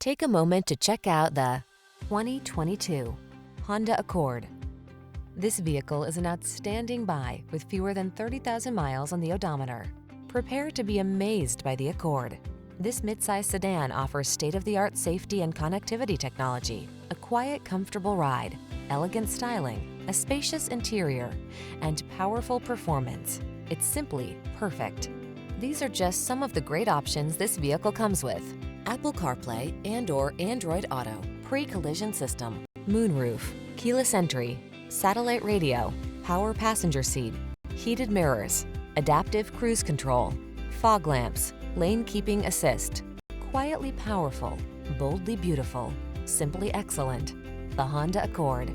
Take a moment to check out the 2022 Honda Accord. This vehicle is an outstanding buy with fewer than 30,000 miles on the odometer. Prepare to be amazed by the Accord. This midsize sedan offers state-of-the-art safety and connectivity technology, a quiet, comfortable ride, elegant styling, a spacious interior, and powerful performance. It's simply perfect. These are just some of the great options this vehicle comes with: Apple CarPlay and/or Android Auto, pre-collision system, moonroof, keyless entry, satellite radio, power passenger seat, heated mirrors, adaptive cruise control, fog lamps, lane keeping assist. Quietly powerful, boldly beautiful, simply excellent. The Honda Accord.